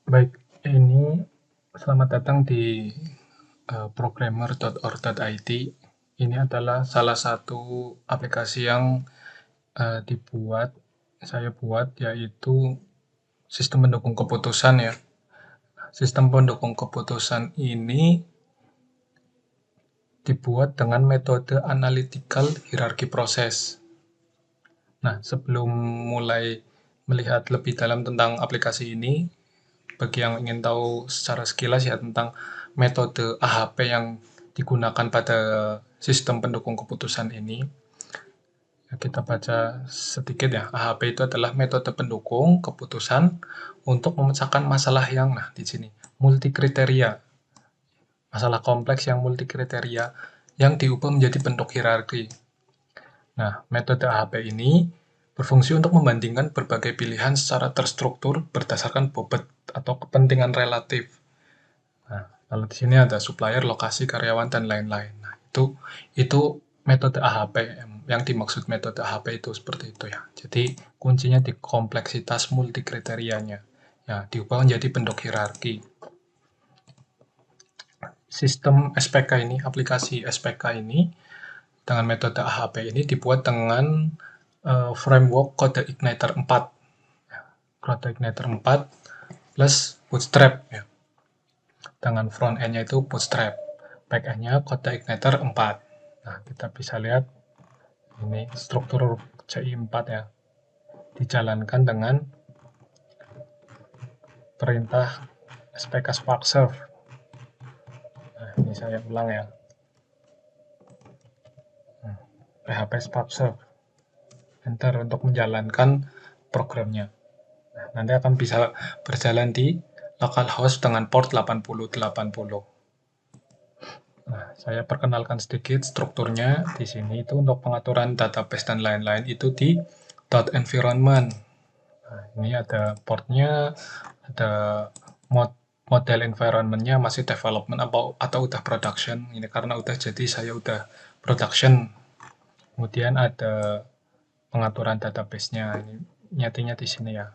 Baik, ini selamat datang di programmer.org.id. Ini adalah salah satu aplikasi yang saya buat, yaitu sistem pendukung keputusan ya. Sistem pendukung keputusan ini dibuat dengan metode analytical hierarchy process. Nah, sebelum mulai melihat lebih dalam tentang aplikasi ini, bagi yang ingin tahu secara sekilas ya tentang metode AHP yang digunakan pada sistem pendukung keputusan ini, kita baca sedikit ya. AHP itu adalah metode pendukung keputusan untuk memecahkan masalah yang, nah di sini, multi kriteria. Masalah kompleks yang multi kriteria yang diubah menjadi bentuk hierarki. Nah, metode AHP ini berfungsi untuk membandingkan berbagai pilihan secara terstruktur berdasarkan bobot atau kepentingan relatif. Nah, kalau di sini ada supplier, lokasi, karyawan, dan lain-lain. Nah, itu metode AHP. Yang dimaksud metode AHP itu seperti itu ya. Jadi, kuncinya di kompleksitas multi kriterianya. Ya, diubah menjadi bentuk hierarki. Sistem SPK ini, aplikasi SPK ini, dengan metode AHP ini dibuat dengan framework kode Igniter 4. Kode Igniter 4 plus Bootstrap ya. Dengan front end-nya itu Bootstrap. Back end-nya kode Igniter 4. Nah, kita bisa lihat ini struktur CI4 ya. Dijalankan dengan perintah SPK Spark Serve. Nah, ini saya ulang ya. PHP Spark Serve. Enter untuk menjalankan programnya. Nah, nanti akan bisa berjalan di localhost dengan port 8080. Nah, saya perkenalkan sedikit strukturnya di sini itu untuk pengaturan database dan lain-lain itu di .environment. Nah, ini ada portnya, ada model environment-nya masih development atau udah production. Ini karena udah jadi saya udah production. Kemudian ada pengaturan database-nya. Ini nyatinya di sini ya.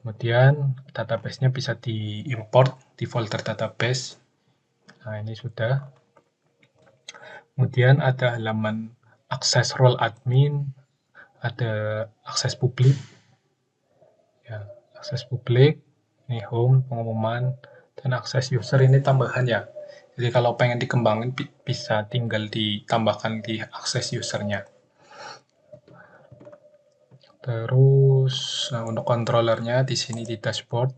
Kemudian database-nya bisa diimport di folder database. Nah, ini sudah. Kemudian ada halaman akses role admin, ada akses publik, ya, akses publik, ini home, pengumuman, dan akses user ini tambahan ya. Jadi kalau pengen dikembangin bisa tinggal ditambahkan di akses usernya. Terus, nah untuk controllernya di sini di dashboard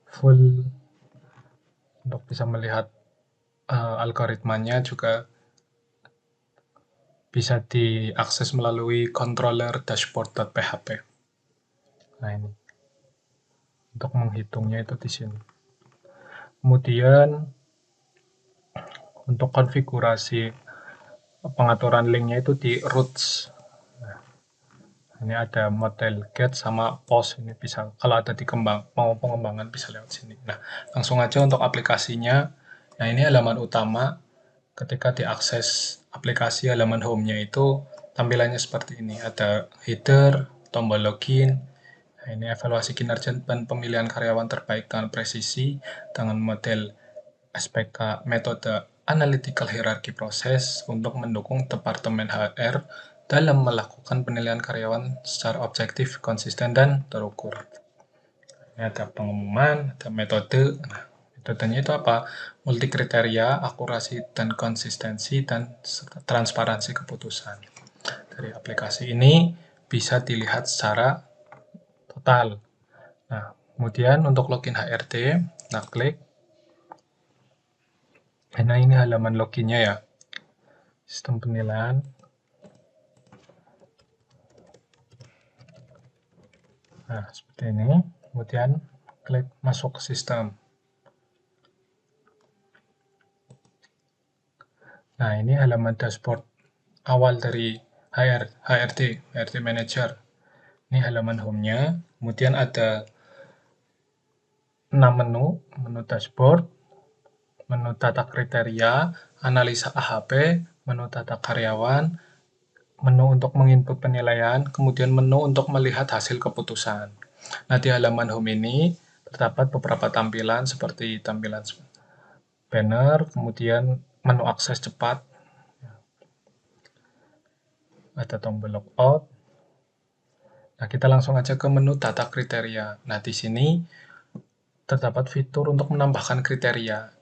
full untuk bisa melihat algoritmanya juga bisa diakses melalui controller dashboard.php. Nah ini untuk menghitungnya itu di sini. Kemudian untuk konfigurasi pengaturan linknya itu di routes. Nah, ini ada model get sama post, ini bisa kalau ada mau pengembangan bisa lewat sini. Nah, langsung aja untuk aplikasinya. Nah, ini halaman utama. Ketika diakses aplikasi halaman home-nya itu tampilannya seperti ini. Ada header, tombol login. Nah, ini evaluasi kinerja dan pemilihan karyawan terbaik dengan presisi dengan model SPK metode analytical hierarchy process untuk mendukung Departemen HR dalam melakukan penilaian karyawan secara objektif, konsisten, dan terukur. Ini ada pengumuman, ada metode. Nah, metodenya itu apa? Multi kriteria, akurasi dan konsistensi, dan transparansi keputusan. Dari aplikasi ini bisa dilihat secara total. Nah, kemudian untuk login HRD, kita klik. Nah, ini halaman loginnya ya. Sistem penilaian. Nah, seperti ini. Kemudian klik masuk ke sistem. Nah, ini halaman dashboard awal dari HRD Manager. Ini halaman home-nya. Kemudian ada 6 menu dashboard, menu data kriteria, analisa AHP, menu data karyawan, menu untuk menginput penilaian, kemudian menu untuk melihat hasil keputusan. Nah, di halaman home ini terdapat beberapa tampilan seperti tampilan banner, kemudian menu akses cepat, ada tombol logout. Nah, kita langsung aja ke menu data kriteria. Nah, di sini terdapat fitur untuk menambahkan kriteria.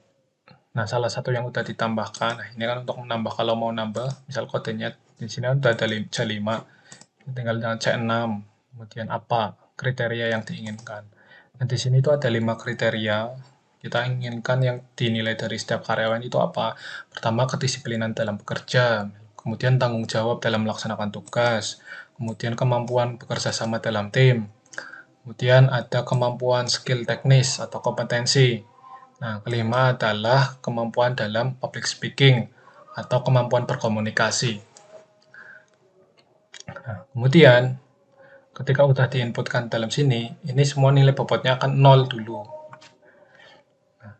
Nah, salah satu yang udah ditambahkan, nah ini kan untuk menambah, kalau mau nambah, misal kodenya di sini udah ada C5, tinggal C6, kemudian apa kriteria yang diinginkan. Nah, di sini itu ada 5 kriteria. Kita inginkan yang dinilai dari setiap karyawan itu apa? Pertama, kedisiplinan dalam bekerja, kemudian tanggung jawab dalam melaksanakan tugas, kemudian kemampuan bekerja sama dalam tim, kemudian ada kemampuan skill teknis atau kompetensi. Nah, kelima adalah kemampuan dalam public speaking atau kemampuan berkomunikasi. Nah, kemudian ketika udah diinputkan dalam sini, ini semua nilai bobotnya akan 0 dulu. Nah,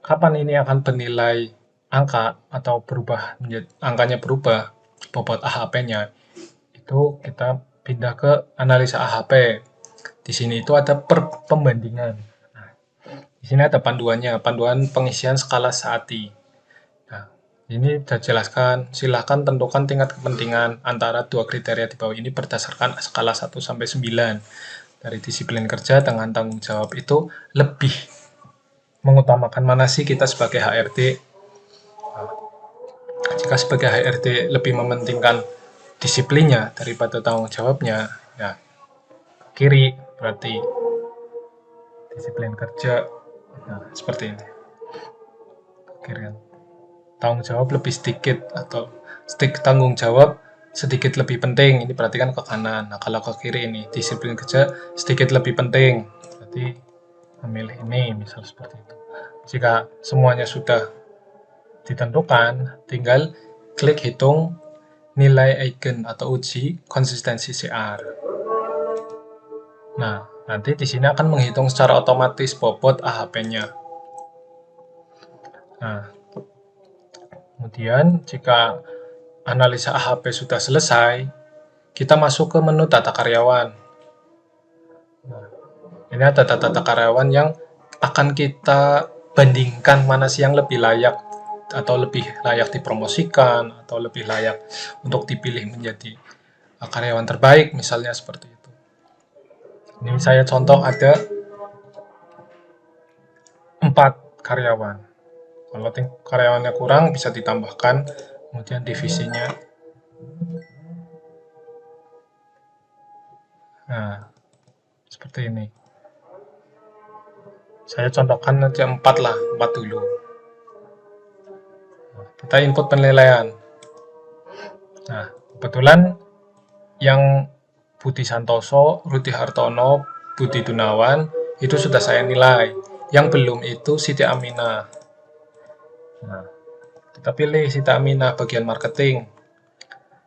kapan ini akan bernilai angka atau berubah, angkanya berubah, bobot AHP-nya, itu kita pindah ke analisa AHP. Di sini itu ada pembandingan. Nah, di sini ada panduannya, panduan pengisian skala SAATI. Nah, ini sudah jelaskan, silakan tentukan tingkat kepentingan antara dua kriteria di bawah ini berdasarkan skala 1 sampai 9. Dari disiplin kerja dengan tanggung jawab itu lebih mengutamakan mana sih kita sebagai HRD. Jika sebagai HRD lebih mementingkan disiplinnya daripada tanggung jawabnya, ya kiri berarti disiplin kerja. Nah, seperti ini. Kiri. Tanggung jawab lebih sedikit atau tanggung jawab sedikit lebih penting, ini berarti kan ke kanan. Nah, kalau ke kiri ini disiplin kerja sedikit lebih penting, berarti memilih ini, misal seperti itu. Jika semuanya sudah ditentukan, tinggal klik hitung nilai eigen atau uji konsistensi CR. Nah, nanti di sini akan menghitung secara otomatis bobot AHP-nya. Nah, kemudian jika analisa AHP sudah selesai, kita masuk ke menu data karyawan. Nah, ini ada data karyawan yang akan kita bandingkan mana sih yang lebih layak atau lebih layak dipromosikan atau lebih layak untuk dipilih menjadi karyawan terbaik, misalnya seperti itu. Ini saya contoh ada 4 karyawan. Kalau karyawannya kurang bisa ditambahkan, kemudian divisinya. Nah, seperti ini. Saya contohkan aja 4 lah, 4 dulu. Kita input penilaian. Nah, kebetulan yang Budi Santoso, Rudi Hartono, Budi Gunawan itu sudah saya nilai. Yang belum itu Siti Aminah. Nah, kita pilih Siti Aminah bagian marketing.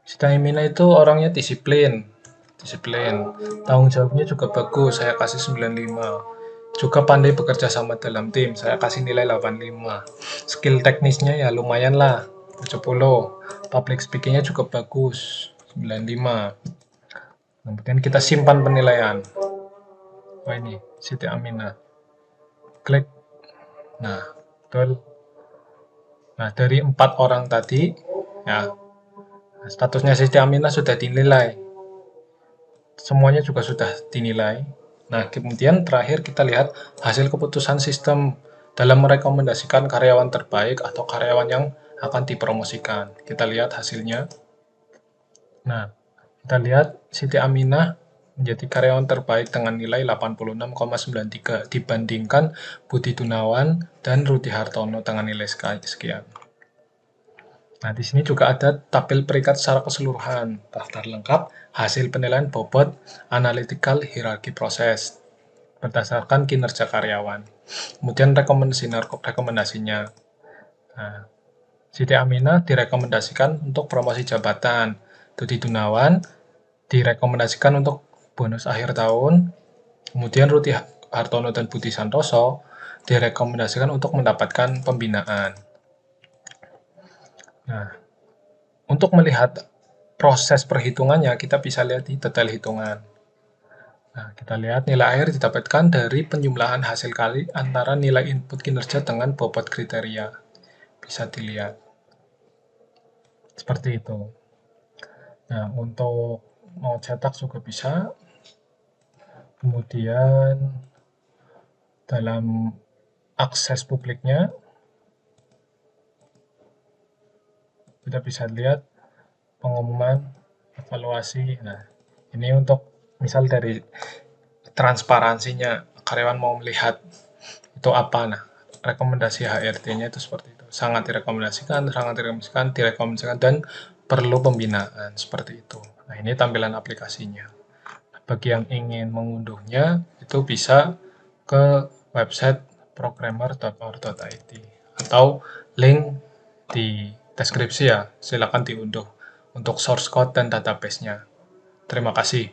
Siti Aminah itu orangnya disiplin. Tanggung jawabnya juga bagus, saya kasih 95. Juga pandai bekerja sama dalam tim, saya kasih nilai 85. Skill teknisnya ya lumayan lah, 70. Public speakingnya juga bagus, 95. Kemudian kita simpan penilaian. Oh ini, Siti Aminah. Klik. Nah, betul. Nah, dari 4 orang tadi, ya, statusnya Siti Aminah sudah dinilai. Semuanya juga sudah dinilai. Nah, kemudian terakhir kita lihat hasil keputusan sistem dalam merekomendasikan karyawan terbaik atau karyawan yang akan dipromosikan. Kita lihat hasilnya. Nah, kita lihat Siti Aminah menjadi karyawan terbaik dengan nilai 86,93 dibandingkan Budi Gunawan dan Rudi Hartono dengan nilai sekian. Nah, di sini juga ada tabel peringkat secara keseluruhan, daftar lengkap, hasil penilaian bobot, analytical hierarchy proses, berdasarkan kinerja karyawan. Kemudian rekomendasinya. Nah, Siti Aminah direkomendasikan untuk promosi jabatan. Budi Gunawan direkomendasikan untuk bonus akhir tahun. Kemudian Rudi Hartono dan Budi Santoso direkomendasikan untuk mendapatkan pembinaan. Nah, untuk melihat proses perhitungannya, kita bisa lihat di detail hitungan. Nah, kita lihat nilai akhir didapatkan dari penjumlahan hasil kali antara nilai input kinerja dengan bobot kriteria. Bisa dilihat. Seperti itu. Nah, untuk mau cetak juga bisa. Kemudian dalam akses publiknya, kita bisa lihat pengumuman, evaluasi. Nah, ini untuk misal dari transparansinya, karyawan mau melihat itu apa. Nah, rekomendasi HRD-nya itu seperti itu. Sangat direkomendasikan, dan perlu pembinaan seperti itu. Nah, ini tampilan aplikasinya. Bagi yang ingin mengunduhnya, itu bisa ke website programmer.or.id atau link di deskripsi ya, silakan diunduh untuk source code dan database-nya. Terima kasih.